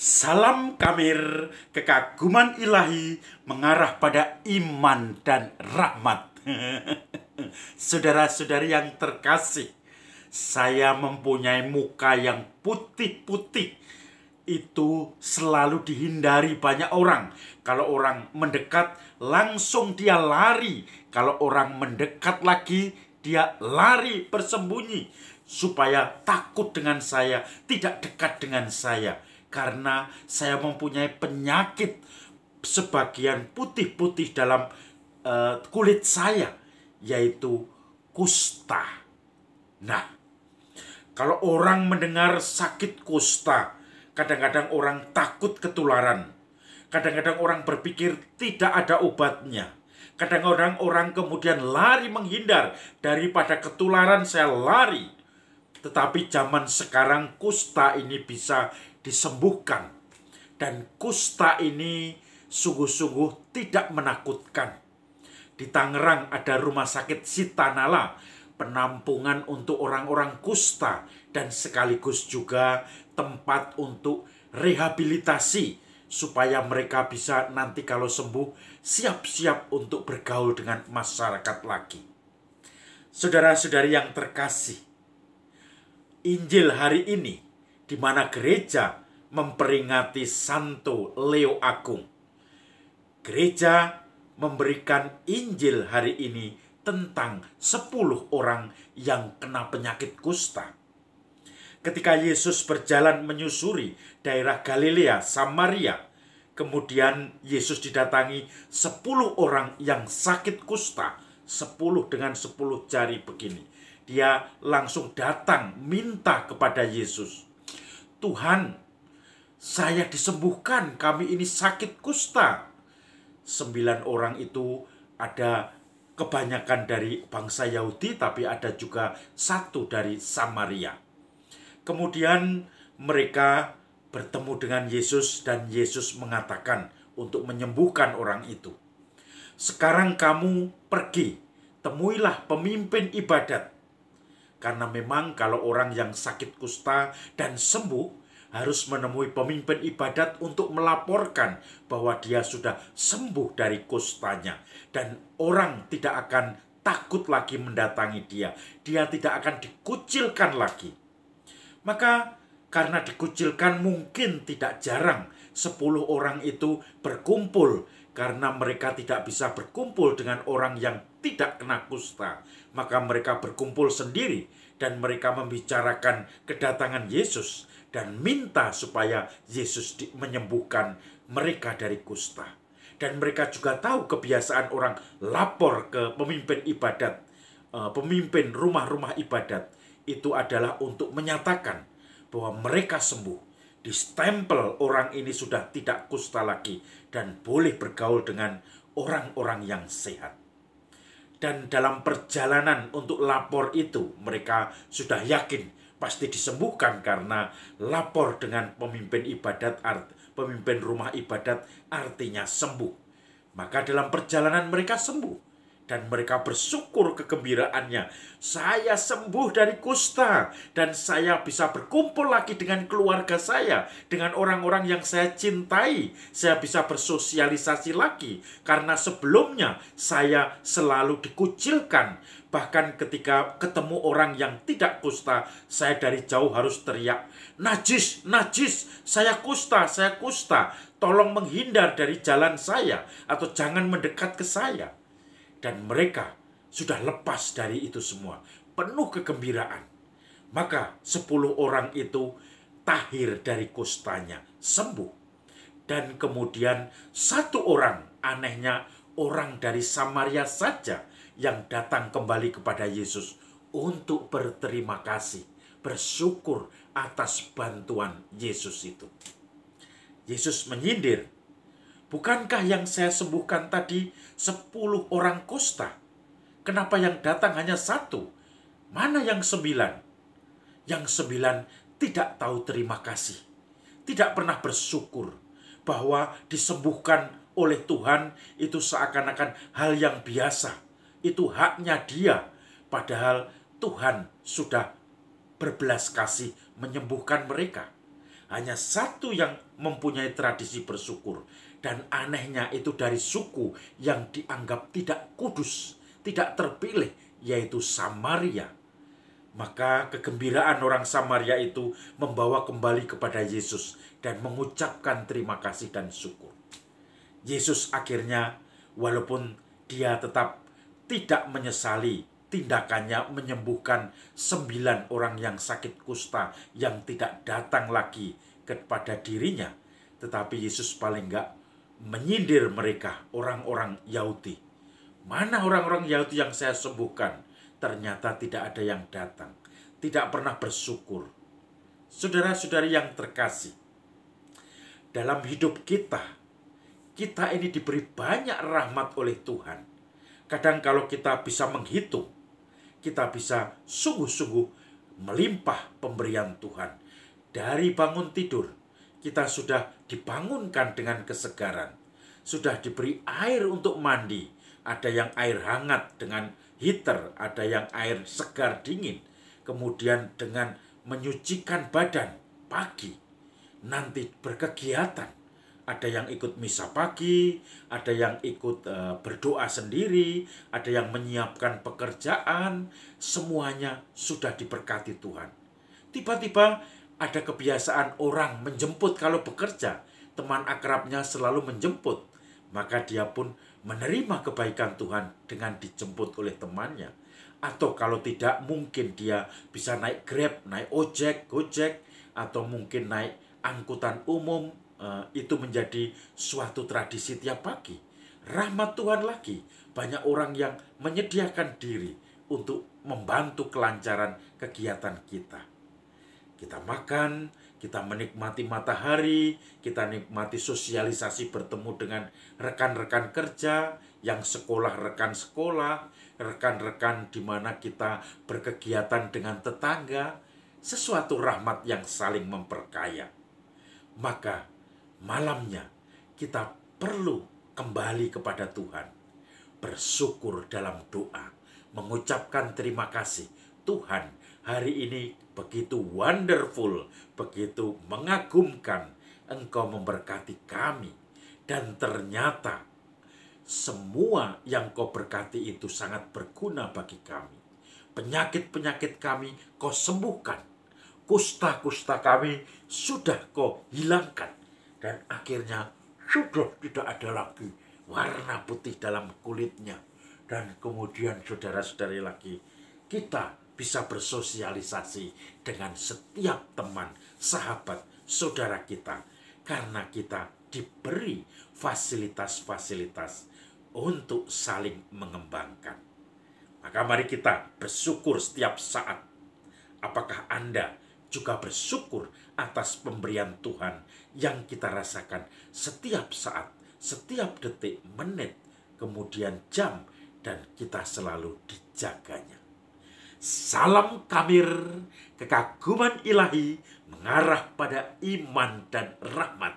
Salam Kamir, kekaguman ilahi mengarah pada iman dan rahmat. Saudara-saudari yang terkasih, saya mempunyai muka yang putih-putih. Itu selalu dihindari banyak orang. Kalau orang mendekat, langsung dia lari. Kalau orang mendekat lagi, dia lari bersembunyi. Supaya takut dengan saya, tidak dekat dengan saya. Karena saya mempunyai penyakit sebagian putih-putih dalam kulit saya, yaitu kusta. Nah, kalau orang mendengar sakit kusta, kadang-kadang orang takut ketularan. Kadang-kadang orang berpikir tidak ada obatnya. Kadang-kadang orang kemudian lari menghindar. Daripada ketularan saya lari. Tetapi zaman sekarang kusta ini bisa disembuhkan. Dan kusta ini sungguh-sungguh tidak menakutkan. Di Tangerang ada rumah sakit Sitanala, penampungan untuk orang-orang kusta, dan sekaligus juga tempat untuk rehabilitasi supaya mereka bisa nanti kalau sembuh siap-siap untuk bergaul dengan masyarakat lagi. Saudara-saudari yang terkasih, Injil hari ini di mana gereja memperingati Santo Leo Agung. Gereja memberikan Injil hari ini tentang 10 orang yang kena penyakit kusta. Ketika Yesus berjalan menyusuri daerah Galilea, Samaria, kemudian Yesus didatangi 10 orang yang sakit kusta, 10 dengan 10 jari begini. Dia langsung datang minta kepada Yesus, "Tuhan, saya disembuhkan, kami ini sakit kusta." 9 orang itu ada kebanyakan dari bangsa Yahudi, tapi ada juga 1 dari Samaria. Kemudian mereka bertemu dengan Yesus dan Yesus mengatakan untuk menyembuhkan orang itu, "Sekarang kamu pergi, temuilah pemimpin ibadat." Karena memang kalau orang yang sakit kusta dan sembuh harus menemui pemimpin ibadat untuk melaporkan bahwa dia sudah sembuh dari kustanya. Dan orang tidak akan takut lagi mendatangi dia. Dia tidak akan dikucilkan lagi. Maka karena dikucilkan mungkin tidak jarang 10 orang itu berkumpul. Karena mereka tidak bisa berkumpul dengan orang yang tidak kena kusta. Maka mereka berkumpul sendiri dan mereka membicarakan kedatangan Yesus dan minta supaya Yesus menyembuhkan mereka dari kusta. Dan mereka juga tahu kebiasaan orang lapor ke pemimpin ibadat, pemimpin rumah-rumah ibadat. Itu adalah untuk menyatakan bahwa mereka sembuh. Distempel orang ini sudah tidak kusta lagi dan boleh bergaul dengan orang-orang yang sehat. Dan dalam perjalanan untuk lapor itu, mereka sudah yakin pasti disembuhkan karena lapor dengan pemimpin ibadat, pemimpin rumah ibadat artinya sembuh. Maka dalam perjalanan mereka sembuh. Dan mereka bersyukur kegembiraannya. Saya sembuh dari kusta. Dan saya bisa berkumpul lagi dengan keluarga saya. Dengan orang-orang yang saya cintai. Saya bisa bersosialisasi lagi. Karena sebelumnya saya selalu dikucilkan. Bahkan ketika ketemu orang yang tidak kusta, saya dari jauh harus teriak, "Najis, najis, saya kusta, saya kusta. Tolong menghindar dari jalan saya. Atau jangan mendekat ke saya." Dan mereka sudah lepas dari itu semua, penuh kegembiraan. Maka 10 orang itu tahir dari kustanya, sembuh. Dan kemudian 1 orang, anehnya orang dari Samaria saja, yang datang kembali kepada Yesus untuk berterima kasih, bersyukur atas bantuan Yesus itu. Yesus menyindir, "Bukankah yang saya sembuhkan tadi 10 orang kusta? Kenapa yang datang hanya 1? Mana yang 9? Yang 9 tidak tahu terima kasih. Tidak pernah bersyukur bahwa disembuhkan oleh Tuhan itu seakan-akan hal yang biasa. Itu haknya dia. Padahal Tuhan sudah berbelas kasih menyembuhkan mereka. hanya satu yang mempunyai tradisi bersyukur. Dan anehnya itu dari suku yang dianggap tidak kudus, tidak terpilih, yaitu Samaria. Maka kegembiraan orang Samaria itu membawa kembali kepada Yesus dan mengucapkan terima kasih dan syukur. Yesus akhirnya, walaupun dia tetap tidak menyesali tindakannya menyembuhkan 9 orang yang sakit kusta yang tidak datang lagi kepada dirinya, tetapi Yesus paling enggak menyindir mereka, orang-orang Yahudi. Mana orang-orang Yahudi yang saya sembuhkan? Ternyata tidak ada yang datang, tidak pernah bersyukur. Saudara-saudari yang terkasih, dalam hidup kita ini diberi banyak rahmat oleh Tuhan. Kadang kalau kita bisa menghitung, kita bisa sungguh-sungguh melimpah pemberian Tuhan. Dari bangun tidur, kita sudah dibangunkan dengan kesegaran. Sudah diberi air untuk mandi. Ada yang air hangat dengan heater, ada yang air segar dingin. Kemudian dengan menyucikan badan pagi, nanti berkegiatan. Ada yang ikut misa pagi, ada yang ikut berdoa sendiri, ada yang menyiapkan pekerjaan. Semuanya sudah diberkati Tuhan. Tiba-tiba ada kebiasaan orang menjemput kalau bekerja. Teman akrabnya selalu menjemput. Maka dia pun menerima kebaikan Tuhan dengan dijemput oleh temannya. Atau kalau tidak, mungkin dia bisa naik Grab, naik ojek, Gojek, atau mungkin naik angkutan umum. Itu menjadi suatu tradisi tiap pagi. Rahmat Tuhan lagi, banyak orang yang menyediakan diri untuk membantu kelancaran kegiatan kita. Kita makan, kita menikmati matahari, kita nikmati sosialisasi bertemu dengan rekan-rekan kerja, yang sekolah rekan sekolah, rekan-rekan di mana kita berkegiatan dengan tetangga, sesuatu rahmat yang saling memperkaya. Maka malamnya kita perlu kembali kepada Tuhan, bersyukur dalam doa, mengucapkan terima kasih. Tuhan, hari ini begitu wonderful, begitu mengagumkan. Engkau memberkati kami. Dan ternyata semua yang kau berkati itu sangat berguna bagi kami. Penyakit-penyakit kami kau sembuhkan. Kusta-kusta kami sudah kau hilangkan. Dan akhirnya sudah tidak ada lagi warna putih dalam kulitnya. Dan kemudian saudara-saudari lagi, kita bisa bersosialisasi dengan setiap teman, sahabat, saudara kita. Karena kita diberi fasilitas-fasilitas untuk saling mengembangkan. Maka mari kita bersyukur setiap saat. Apakah Anda juga bersyukur atas pemberian Tuhan yang kita rasakan setiap saat, setiap detik, menit, kemudian jam, dan kita selalu dijaganya. Salam Kamir, kekaguman ilahi mengarah pada iman dan rahmat.